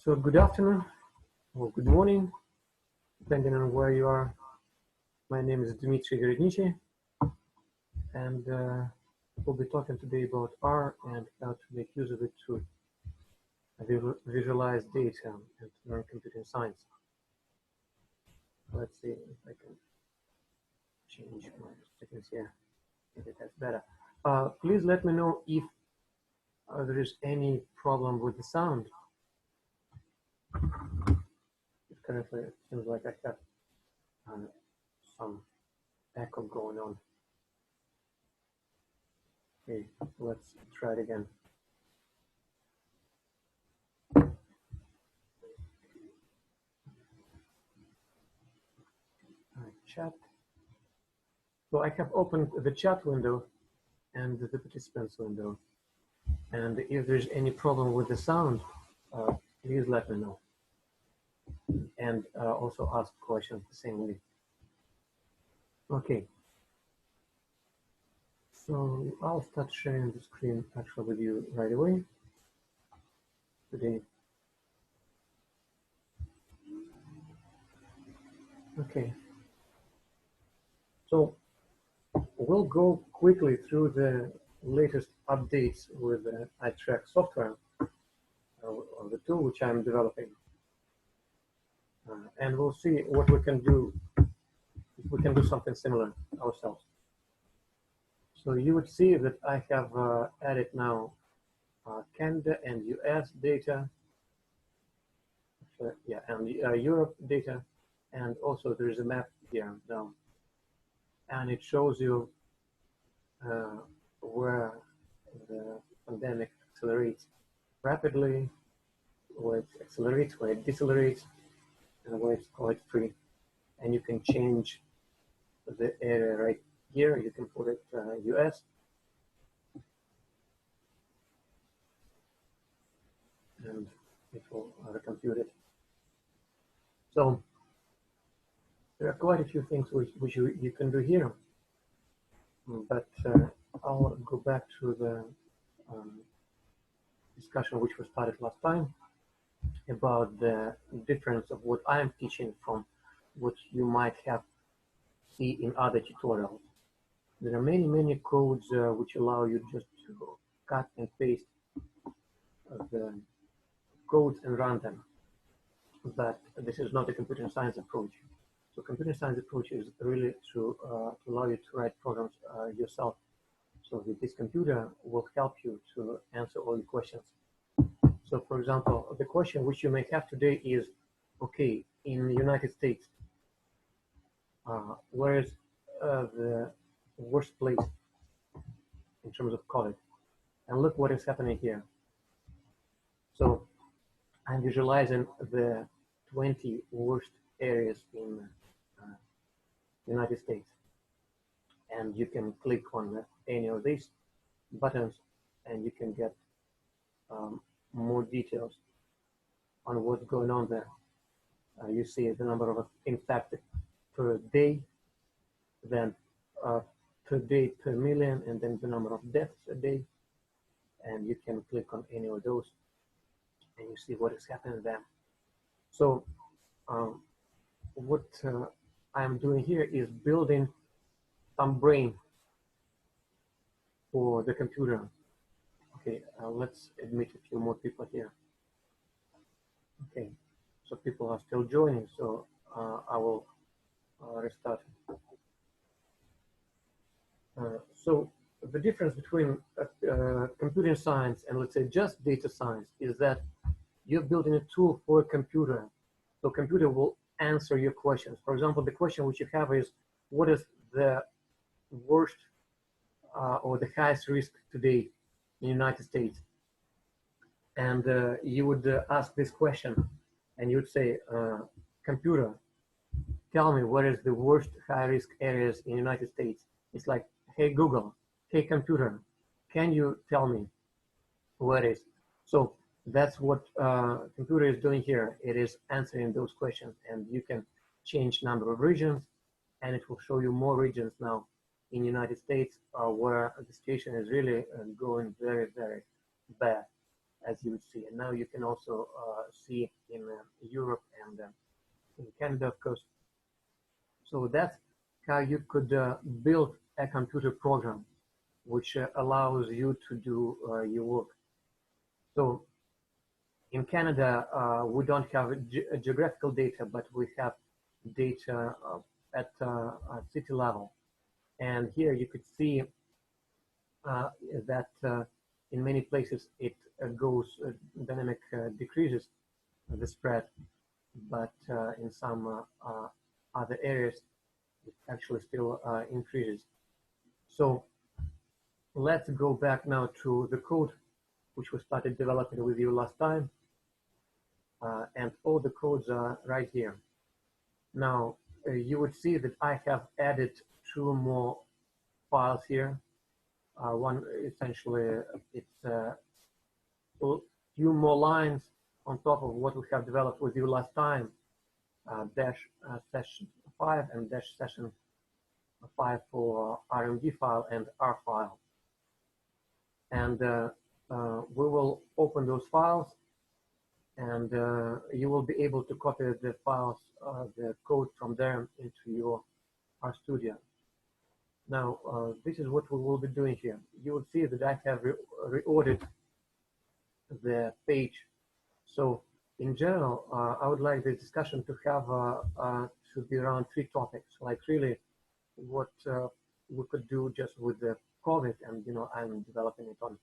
So good afternoon or good morning, depending on where you are. My name is Dmitry Gorodnichi, and we'll be talking today about R and how to make use of it to visualize data and learn computer science. Let's see if I can change my settings here. Maybe that's better. Please let me know if there is any problem with the sound. Currently, it seems like I have some echo going on. Okay, let's try it again. Chat. So I have opened the chat window and the participants window. And if there's any problem with the sound, please let me know. And also ask questions the same way. Okay. So I'll start sharing the screen actually with you right away today. Okay. So we'll go quickly through the latest updates with the iTrack software, or the tool which I'm developing. And we'll see what we can do, if we can do something similar ourselves. So you would see that I have added now Canada and US data, and Europe data, and also there is a map here down, and it shows you where the pandemic accelerates rapidly, where it accelerates, where it decelerates, and where it's quite free. And you can change the area right here. You can put it US. And it will recompute it. So there are quite a few things which you can do here. But I'll go back to the discussion which was started last time about the difference of what I'm teaching from what you might have see in other tutorials. There are many codes which allow you just to cut and paste the codes and run them. But this is not a computer science approach. So computer science approach is really to allow you to write programs yourself. So that this computer will help you to answer all your questions. So for example, the question which you may have today is, okay, in the United States, where is the worst place in terms of COVID? And look what is happening here. So I'm visualizing the 20 worst areas in the United States. And you can click on any of these buttons and you can get more details on what's going on there. You see the number of infected per day, then per day per million, and then the number of deaths a day. And you can click on any of those and you see what is happening there. So what I'm doing here is building some brain for the computer. Okay, let's admit a few more people here. Okay, so people are still joining, so I will restart. So the difference between computer science and, let's say, just data science is that you're building a tool for a computer. So computer will answer your questions. For example, the question which you have is, what is the worst or the highest risk today in the United States? And you would ask this question and you would say, computer, tell me what is the worst high risk areas in the United States. It's like, hey Google, hey computer, can you tell me what is? So that's what computer is doing here. It is answering those questions, and you can change number of regions, and it will show you more regions now in the United States where the situation is really going very bad. as you would see. And now you can also see in Europe and in Canada, of course. So that's how you could build a computer program which allows you to do your work. So in Canada, we don't have geographical data, but we have data at city level. And here you could see that in many places it goes dynamic decreases the spread, but in some other areas it actually still increases. So let's go back now to the code which we started developing with you last time, and all the codes are right here. Now you would see that I have added 2 more files here. One essentially it's a few more lines on top of what we have developed with you last time, dash session 5 and dash session 5 for RMD file and R file. And we will open those files, and you will be able to copy the files, the code from there into your RStudio. Now, this is what we will be doing here. You will see that I have reordered the page. So in general, I would like this discussion to have to be around 3 topics, like really what we could do just with the COVID, and I'm developing it on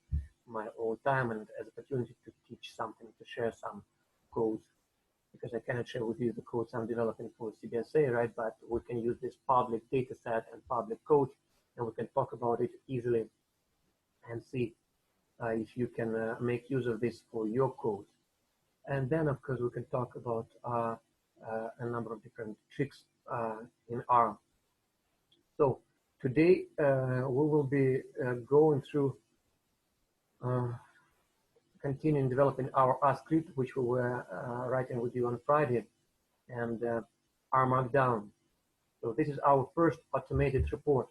my own time and as an opportunity to teach something, to share some codes, because I cannot share with you the codes I'm developing for CBSA, right? But we can use this public data set and public code, and we can talk about it easily and see if you can make use of this for your code. And then, of course, we can talk about a number of different tricks in R. So today we will be going through continuing developing our R script, which we were writing with you on Friday, and R Markdown. So this is our first automated report,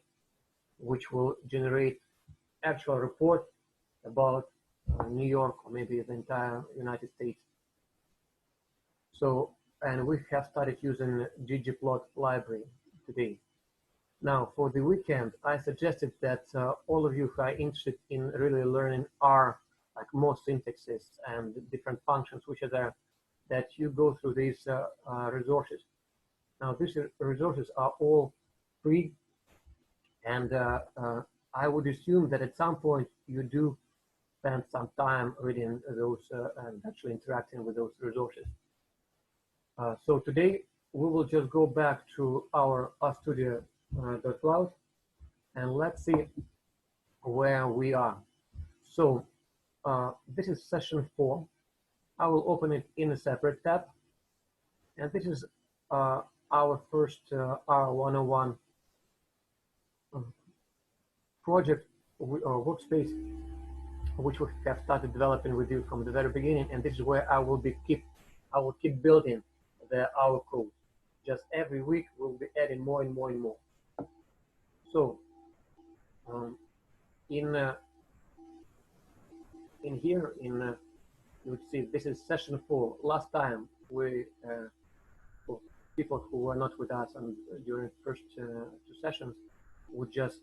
which will generate actual report about New York or maybe the entire United States. So, and we have started using ggplot library today. Now, for the weekend, I suggested that all of you who are interested in really learning R, like more syntaxes and different functions which are there, that you go through these resources. Now, these resources are all free, and I would assume that at some point you do spend some time reading those and actually interacting with those resources. So today we will just go back to our RStudio.cloud and let's see where we are. So this is session 4. I will open it in a separate tab, and this is our first R101 project or workspace, which we have started developing with you from the very beginning, and this is where I will keep building our code. Just every week we'll be adding more and more and more. So in here you would see this is session 4. Last time we for people who were not with us and during the first 2 sessions, we just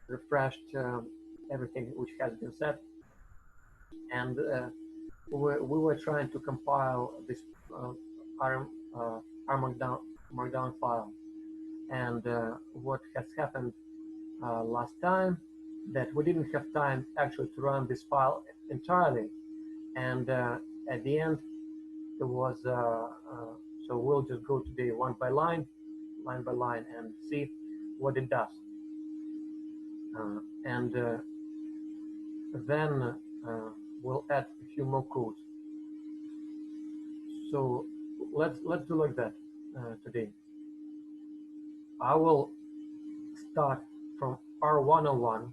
refreshed everything which has been said, and we were trying to compile this R Markdown file. And what has happened last time, that we didn't have time actually to run this file entirely, and at the end there was so we'll just go today line by line, and see what it does, and then we'll add a few more codes. So let's do like that today. I will start from R101.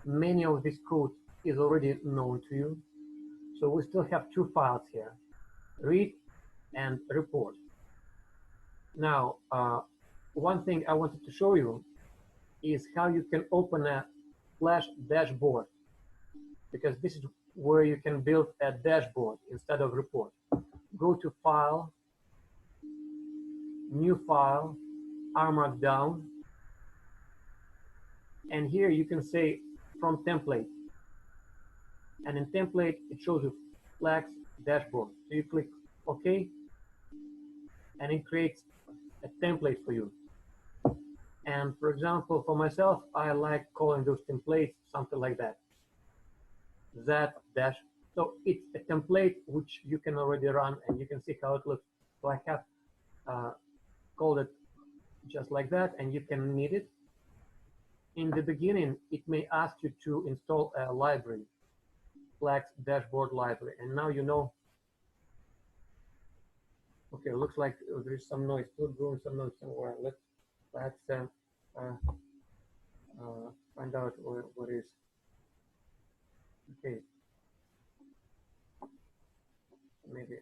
Many of this code is already known to you, so we still have 2 files here: read and report. Now, one thing I wanted to show you is how you can open a Flash dashboard, because this is where you can build a dashboard instead of report. Go to File, New File, R101, and here you can say from template. And in template, it shows you Flex dashboard. So you click OK, and it creates a template for you. And for example, for myself, I like calling those templates something like that. That dash. So it's a template which you can already run, and you can see how it looks. So I have called it just like that, and you can need it. In the beginning, it may ask you to install a library, Flex dashboard library, and now you know. Okay, it looks like there's some noise, still growing some noise somewhere. Let's find out what is. Okay, maybe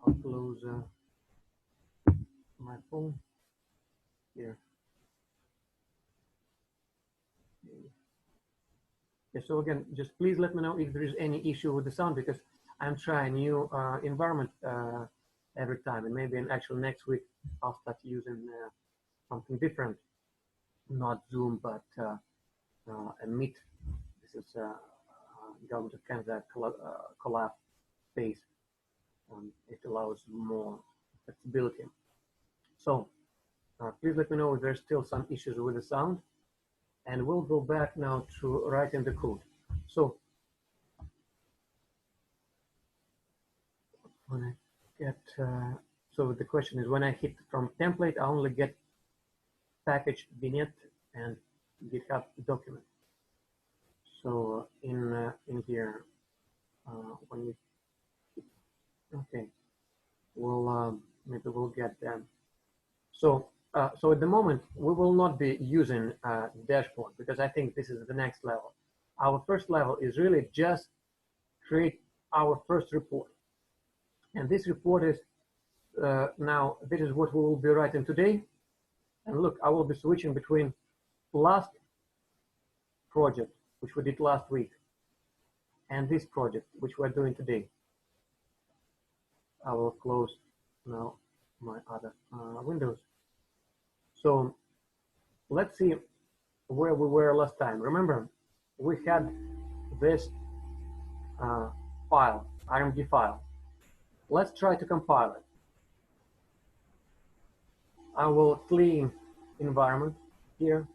I'll close my phone here. Okay, so again, just please let me know if there is any issue with the sound, because I'm trying new environment every time, and maybe actually next week I'll start using something different, not Zoom, but a Meet. This is Government of Canada collab space. It allows more flexibility. So please let me know if there's still some issues with the sound, and we'll go back now to writing the code. So when I get, so the question is, when I hit from template, I only get package vignette and GitHub document. So in here, when you, okay, we'll maybe we'll get them. So so at the moment we will not be using dashboard, because I think this is the next level. Our first level is really just create our first report, and this report is now this is what we will be writing today. And look, I will be switching between last project, which we did last week, and this project, which we're doing today. I will close now my other windows. So let's see where we were last time. Remember, we had this file, RMD file. Let's try to compile it. I will clean environment here,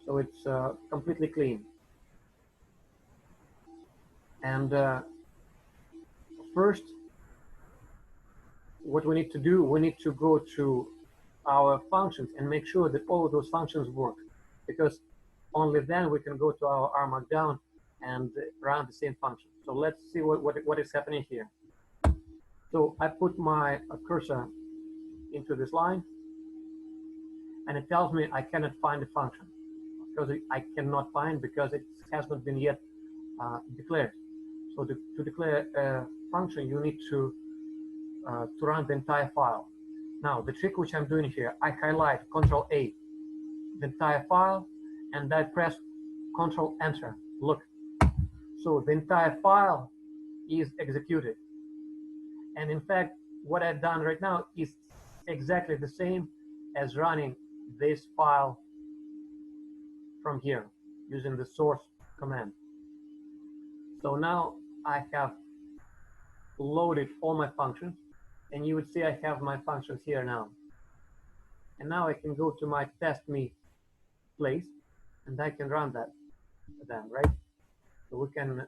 so it's completely clean. And first, what we need to do, we need to go to our functions and make sure that all of those functions work, because only then we can go to our R Markdown and run the same function. So let's see what is happening here. So I put my cursor into this line, and it tells me I cannot find the function, because I cannot find because it has not been yet declared. So to declare a function, you need to run the entire file. Now, the trick which I'm doing here, I highlight Control-A, the entire file, and I press Control-Enter. Look, so the entire file is executed. And in fact, what I've done right now is exactly the same as running this file from here using the source command. So now I have loaded all my functions, and you would see I have my functions here now. And now I can go to my test me place, and I can run that then, right? So we can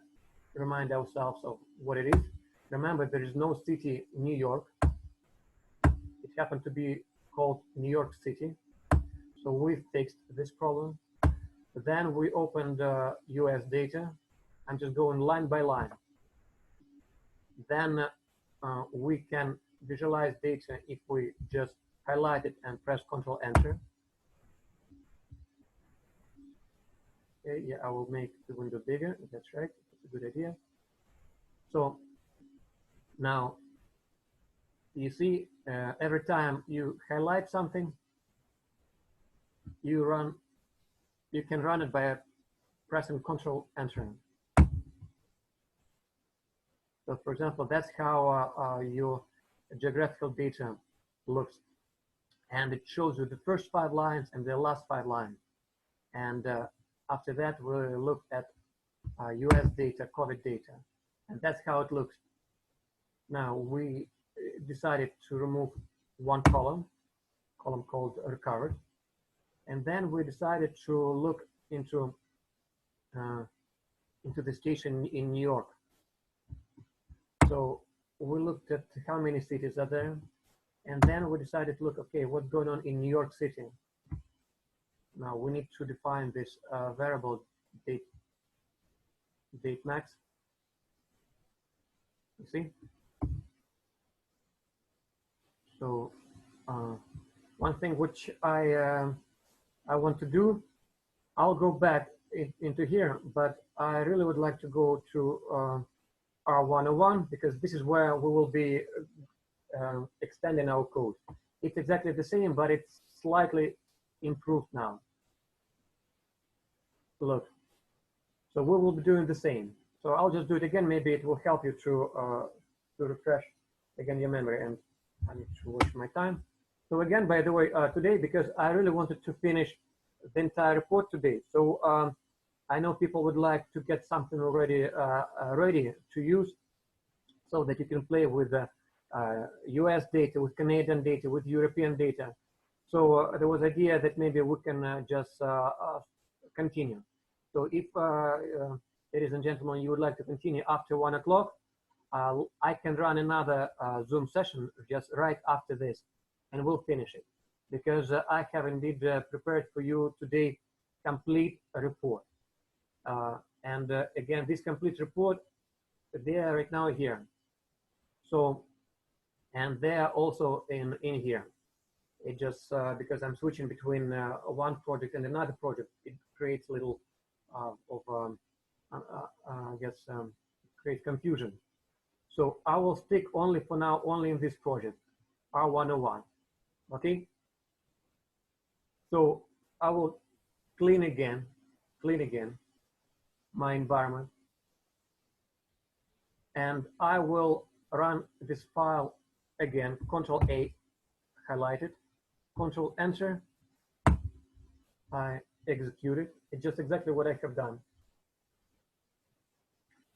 remind ourselves of what it is. Remember, there is no city New York. It happened to be called New York City. So we fixed this problem. Then we opened US data. I'm just going line by line. Then we can visualize data if we just highlight it and press Control-Enter. Okay, yeah, I will make the window bigger. That's right. That's a good idea. So now you see every time you highlight something, you can run it by pressing Control Enter. So for example, that's how your geographical data looks. And it shows you the first 5 lines and the last 5 lines. And after that, we'll look at US data, COVID data. And that's how it looks. Now, we decided to remove one column called recovered. And then we decided to look into the station in New York. So we looked at how many cities are there. And then we decided to look, okay, what's going on in New York City? Now we need to define this variable date max. You see? So one thing which I want to do, I'll go back into here, but I really would like to go to R101 because this is where we will be extending our code. It's exactly the same, but it's slightly improved now. Look, so we will be doing the same. So I'll just do it again. Maybe it will help you to refresh again your memory. And I need to watch my time. So again, by the way, today, because I really wanted to finish the entire report today. So I know people would like to get something already ready to use so that you can play with US data, with Canadian data, with European data. So there was idea that maybe we can just continue. So if, ladies and gentlemen, you would like to continue after 1 o'clock, I can run another Zoom session just right after this, and we'll finish it. Because I have indeed prepared for you today complete report. And again, this complete report, they are right now here. So, and they are also in here. It just, because I'm switching between one project and another project, it creates a little I guess, creates confusion. So I will stick only for now, only in this project, R101, okay? So I will clean again my environment, and I will run this file again, Control A, highlight it, Control Enter, I execute it. It's just exactly what I have done.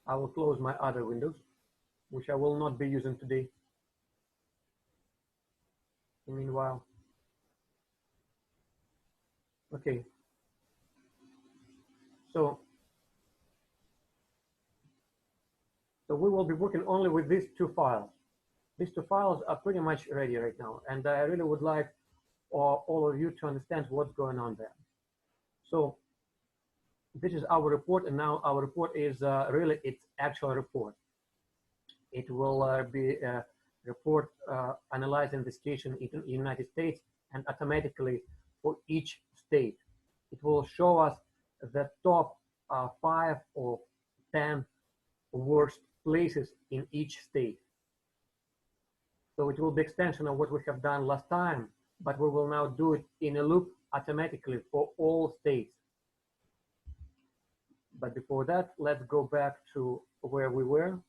I will close my other windows, which I will not be using today. Meanwhile, okay. So we will be working only with these 2 files. These 2 files are pretty much ready right now, and I really would like all of you to understand what's going on there. So this is our report, and now our report is really its actual report. It will be a report analyzing the situation in the United States and automatically for each state. It will show us the top 5 or 10 worst places in each state. So it will be extension of what we have done last time, but we will now do it in a loop automatically for all states. But before that, let's go back to where we were,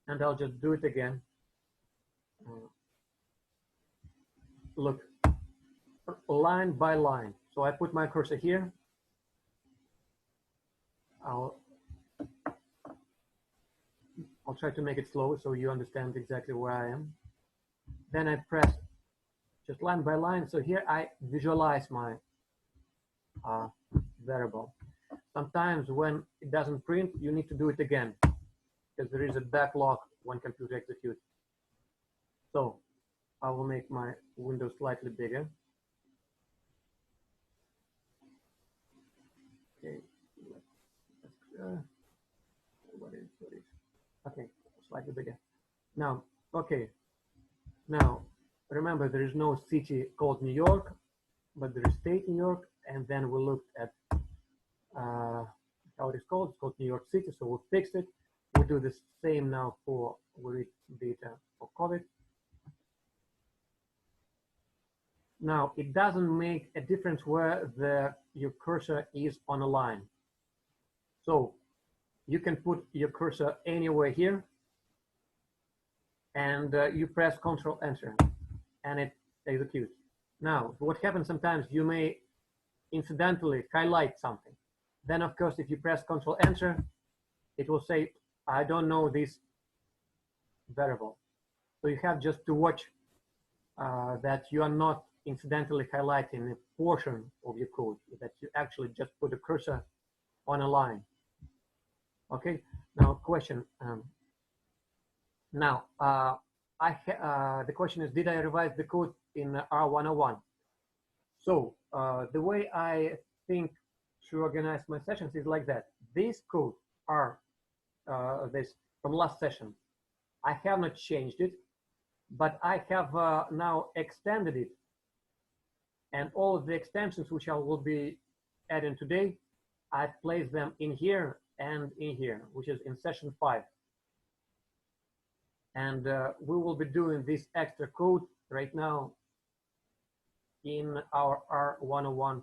and I'll just do it again. Look, line by line. So I put my cursor here. I'll try to make it slow so you understand exactly where I am. Then I press just line by line. So here I visualize my variable. Sometimes when it doesn't print, you need to do it again because there is a backlog when computer executes. So I will make my window slightly bigger. Okay, what is? Okay, slightly bigger. Now, okay. Now, remember there is no city called New York, but there is state New York, and then we looked at how it is called. It's called New York City, so we'll fix it. We'll do the same now for data for COVID. Now, it doesn't make a difference where your cursor is on a line. So you can put your cursor anywhere here, and you press Control Enter, and it executes. Now, what happens sometimes, you may incidentally highlight something. Then, of course, if you press Control Enter, it will say, I don't know this variable. So you have just to watch that you are not incidentally highlighting a portion of your code, that you actually just put a cursor on a line. Okay, now question. The question is, did I revise the code in R101? So the way I think to organize my sessions is like that. This code are this from last session. I have not changed it, but I have now extended it. And all of the extensions which I will be adding today, I place them in here and in here, which is in session 5. And we will be doing this extra code right now in our R101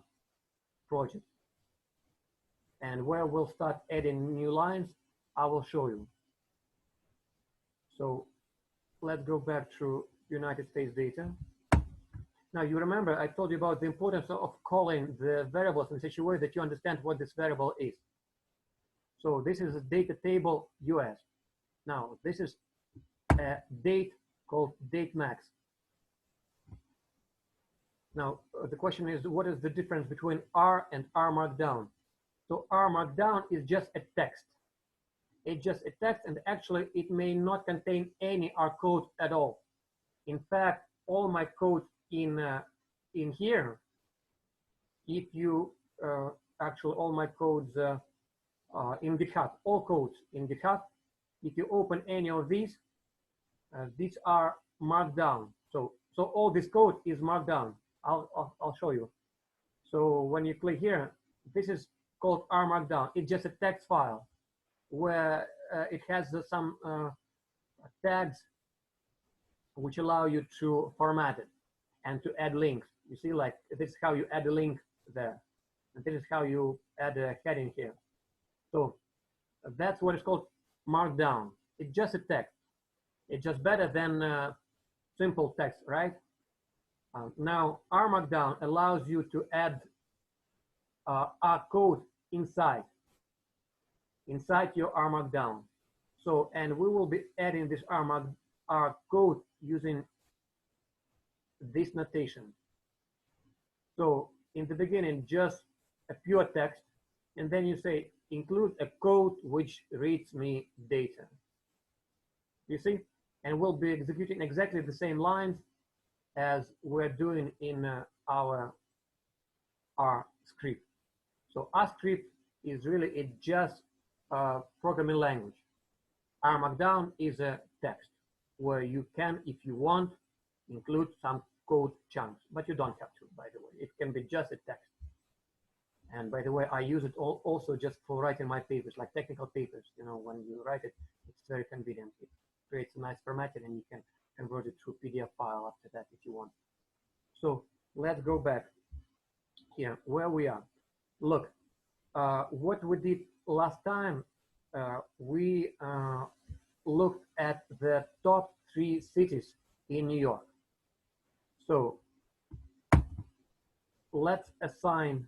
project. And where we'll start adding new lines, I will show you. So let's go back to United States data. Now, you remember I told you about the importance of calling the variables in such a way that you understand what this variable is. So this is a data table US. Now, this is a date called date max. Now, the question is, what is the difference between R and R markdown? So R markdown is just a text. It's just a text, and actually it may not contain any R code at all. In fact, all my code in here, if you actually all my codes in GitHub, all codes in GitHub, if you open any of these are marked down. So all this code is marked down. I'll show you. So when you click here, this is called R markdown. It's just a text file where it has some tags which allow you to format it and to add links. You see, like this is how you add a link there, and this is how you add a heading here. So that's what is called markdown. It's just a text. It's just better than simple text, right? Now, R markdown allows you to add R code inside your R markdown. So, and we will be adding this R code using this notation. So in the beginning, just a pure text, and then you say include a code which reads me data. You see, and we'll be executing exactly the same lines as we're doing in our R script. So R script is really just a programming language. R markdown is a text where you can, if you want, include some code chunks, but you don't have to, by the way. It can be just a text. And by the way, I use it also just for writing my papers, like technical papers. You know, when you write it, it's very convenient. It creates a nice formatting, and you can convert it to a PDF file after that if you want. So let's go back here where we are. Look, what we did last time, we looked at the top 3 cities in New York. So let's assign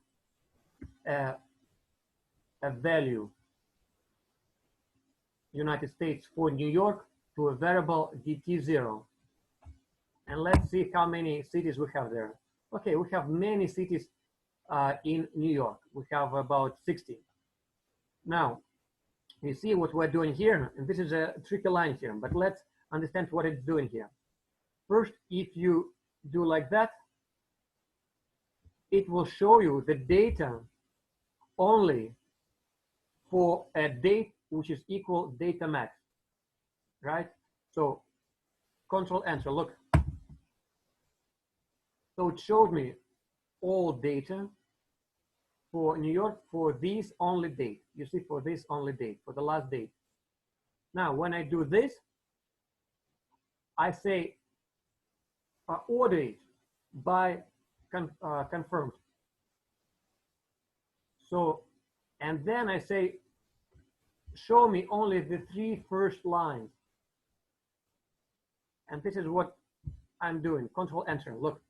a value United States for New York to a variable DT0. And let's see how many cities we have there. Okay, we have many cities in New York. We have about 60. Now, you see what we're doing here, and this is a tricky line here, but let's understand what it's doing here. First, if you do like that, it will show you the data only for a date which is equal data max, right? So Control Enter, look. So it showed me all data for New York for this only date. You see, for this only date, for the last date. Now, when I do this, I say order it by confirmed. So, and then I say show me only the 3 first lines. And this is what I'm doing. Control Enter. Look.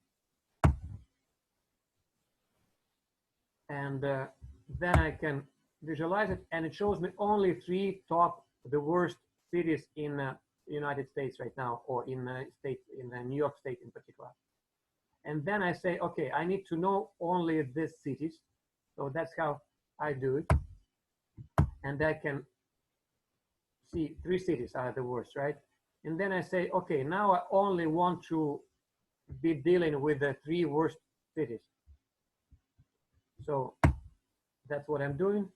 And then I can visualize it, and it shows me only 3 top, the worst cities in the United States right now, or in the state, in the New York State in particular. And then I say, okay, I need to know only these cities. So that's how I do it. And I can see 3 cities are the worst, right? And then I say, okay, now I only want to be dealing with the 3 worst cities. So that's what I'm doing.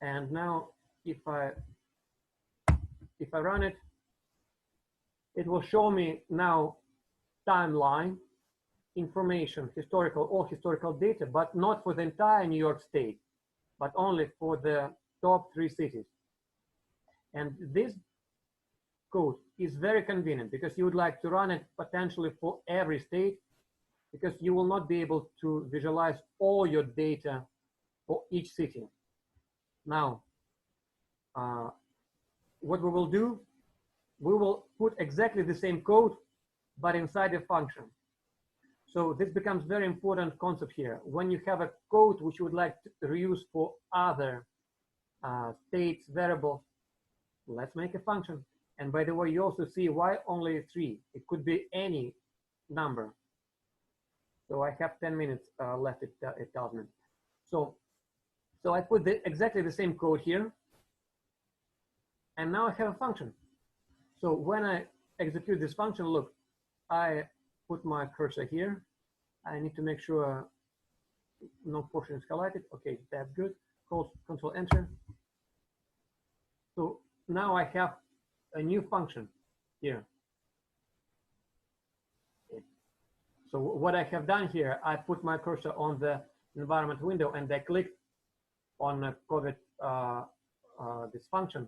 And now if I run it, it will show me now timeline, information, all historical data, but not for the entire New York State, but only for the top 3 cities. And this code is very convenient because you would like to run it potentially for every state, because you will not be able to visualize all your data for each city. Now, what we will do, we will put exactly the same code, but inside a function. So this becomes very important concept here. When you have a code which you would like to reuse for other states, variables, let's make a function. And by the way, you also see why only 3. It could be any number. So I have 10 minutes left, it tells me. So I put exactly the same code here. And now I have a function. So when I execute this function, look, I put my cursor here. I need to make sure no portion is highlighted. Okay, that's good. Control Enter. So now I have a new function here. So what I have done here, I put my cursor on the environment window and I clicked on COVID, this function,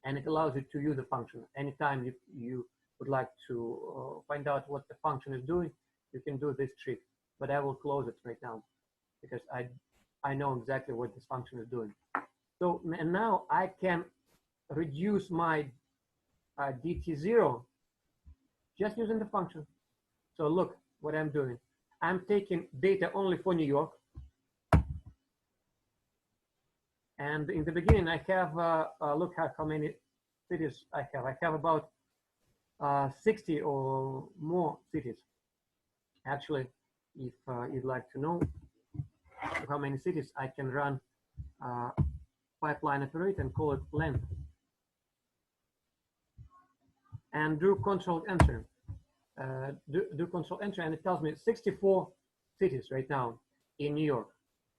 and it allows you to use the function. Anytime you would like to find out what the function is doing, you can do this trick, but I will close it right now because I know exactly what this function is doing. So, and now I can reduce my DT0 just using the function. So look what I'm doing. I'm taking data only for New York. And in the beginning, I have, look how many cities I have. I have about 60 or more cities. Actually, if you'd like to know how many cities, I can run pipeline operator and call it length. And do Control Enter. Do Control Enter, and it tells me 64 cities right now in New York.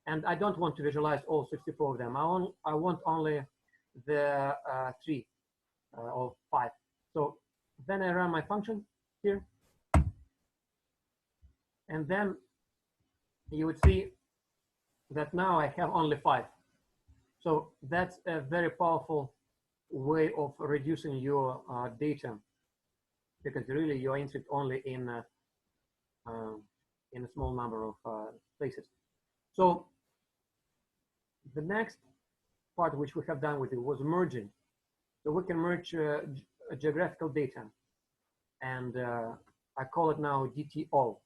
And I don't want to visualize all 64 of them. I want only the 3 or 5. So then I run my function here. And then you would see that now I have only 5. So that's a very powerful way of reducing your data, because really you're interested only in a small number of places. So the next part which we have done with it was merging. So we can merge geographical data, and I call it now DT-all,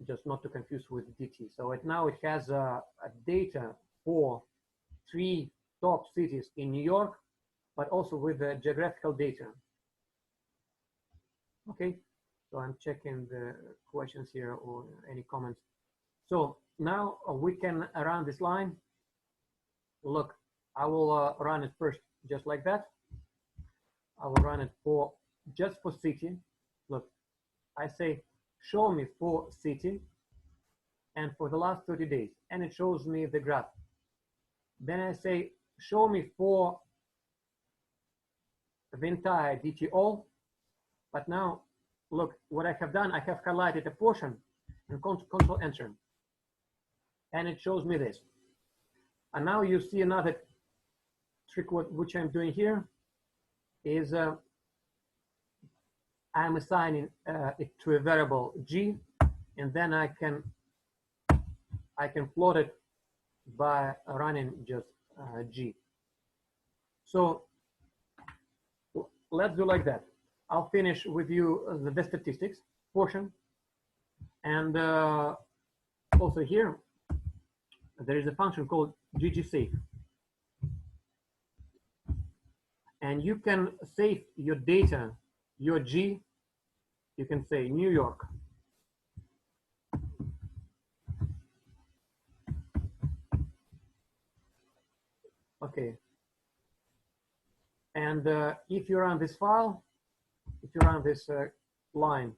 just not to confuse with DT. So now it has a data for 3 top cities in New York, but also with the geographical data. Okay, so I'm checking the questions here or any comments. So now we can run this line. Look, I will run it first just like that. I will run it just for city. Look, I say show me for city and for the last 30 days, and it shows me the graph. Then I say show me for the entire DT-all, but now look what I have done. I have highlighted a portion and Control Enter, and it shows me this. And now you see another trick which I'm doing here is I'm assigning it to a variable G, and then I can plot it by running just G. So let's do like that. I'll finish with you the statistics portion. And also here, there is a function called ggSave. And you can save your data, your G, you can say New York. Okay. And if you run this file, if you run this line,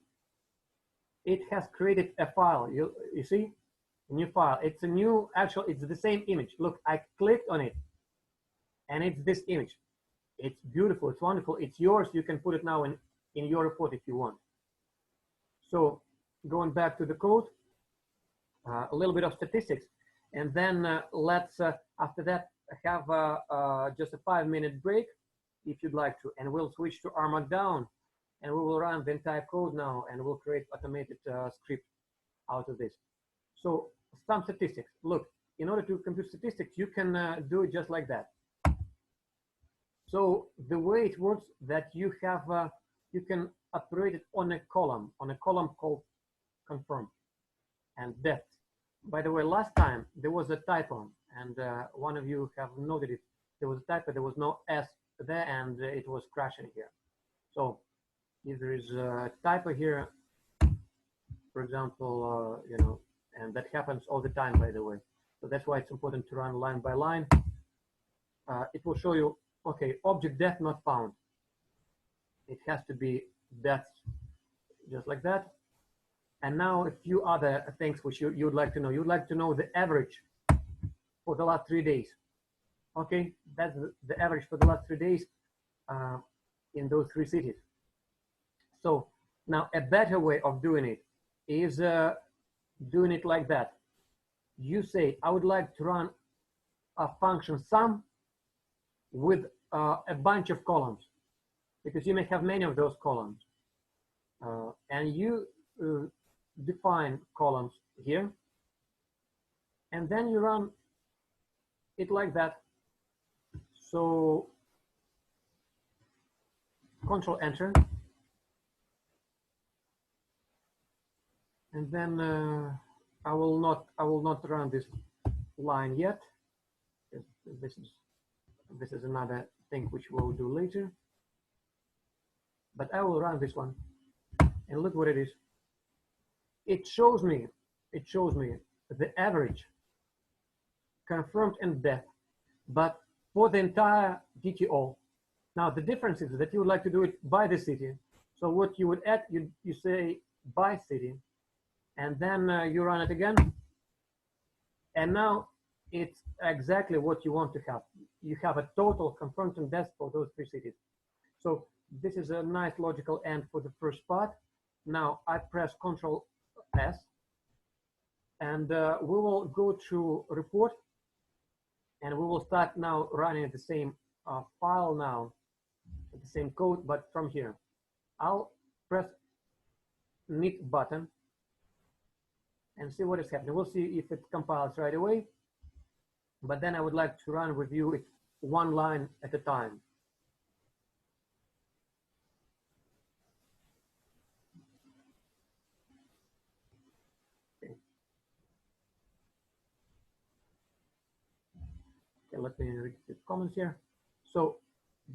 it has created a file. You see, a new file. It's a new, actually, it's the same image. Look, I clicked on it, and it's this image. It's beautiful. It's wonderful. It's yours. You can put it now in your report if you want. So going back to the code, a little bit of statistics, and then let's, after that, have just a 5-minute break if you'd like to, and we'll switch to R Markdown, and we will run the entire code now, and we'll create automated script out of this. So some statistics. Look, in order to compute statistics, you can do it just like that. So the way it works, that you have, you can operate it on a column called confirm and depth. By the way, last time there was a typo, and one of you have noted it. There was a typo, there was no S there, and it was crashing here. So if there is a typo here, for example, you know, and that happens all the time, by the way. So that's why it's important to run line by line. It will show you, okay, object depth not found. It has to be depth, just like that. And now a few other things which you'd like to know. You'd like to know the average for the last 3 days. Okay, that's the average for the last 3 days in those 3 cities. So now a better way of doing it is doing it like that. You say, I would like to run a function sum with a bunch of columns, because you may have many of those columns. And you define columns here, and then you run it like that. So Control Enter, and then I will not run this line yet. This is another thing which we'll do later. But I will run this one, and look what it is. It shows me the average confirmed and depth, but for the entire DTO. Now the difference is that you would like to do it by the city. So what you would add, you say by city, and then you run it again, and now it's exactly what you want to have. You have a total confirmed and depth for those 3 cities. So this is a nice logical end for the first part. Now I press Control S, and we will go to report, and we will start now running the same file now, the same code, but from here. I'll press Neat button and see what is happening. We'll see if it compiles right away, but then I would like to run with you it 1 line at a time. Let me read the comments here. So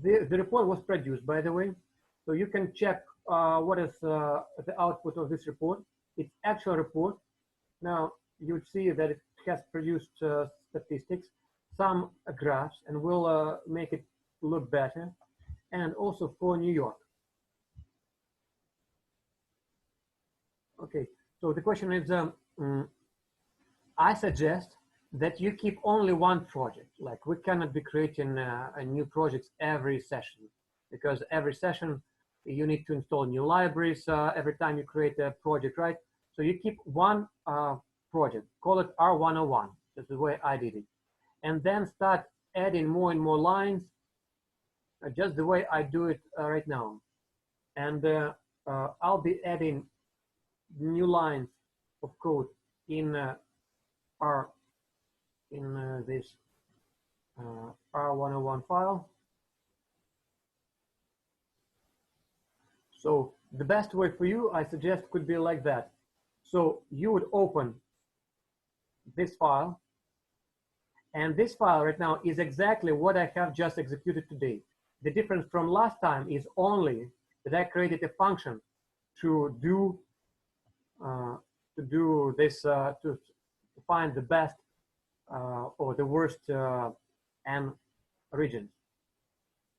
the report was produced, by the way. So you can check what is the output of this report. It's actual report. Now you'd see that it has produced statistics, some graphs, and we'll make it look better. And also for New York. Okay, so the question is, I suggest that you keep only one project. Like, we cannot be creating a new projects every session, because every session you need to install new libraries every time you create a project, right? So you keep one project, call it R101. That's the way I did it. And then start adding more and more lines, just the way I do it right now. And I'll be adding new lines of code in in this R101 file. So the best way for you, I suggest, could be like that. So you would open this file, and this file right now is exactly what I have just executed today. The difference from last time is only that I created a function to do this to find the best or the worst n regions.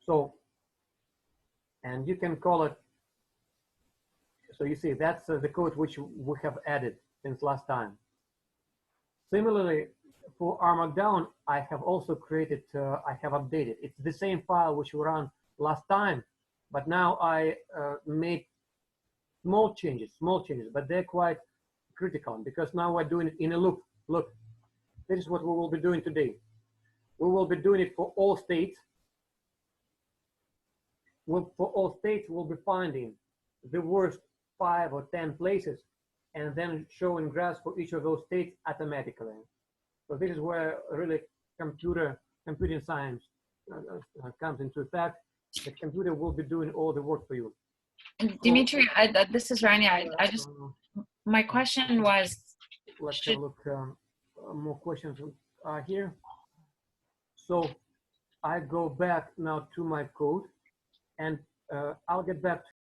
So, and you can call it. So you see, that's the code which we have added since last time. Similarly, for R Markdown, I have also created, I have updated. It's the same file which we ran last time, but now I made small changes, but they're quite critical because now we're doing it in a loop. Look, this is what we will be doing today. We will be doing it for all states. For all states, we'll be finding the worst 5 or 10 places and then showing graphs for each of those states automatically. So this is where really computing science comes into effect. The computer will be doing all the work for you. Dimitri, this is Rania. I just, my question was. Let's have a look. More questions here. So I go back now to my code, and I'll get back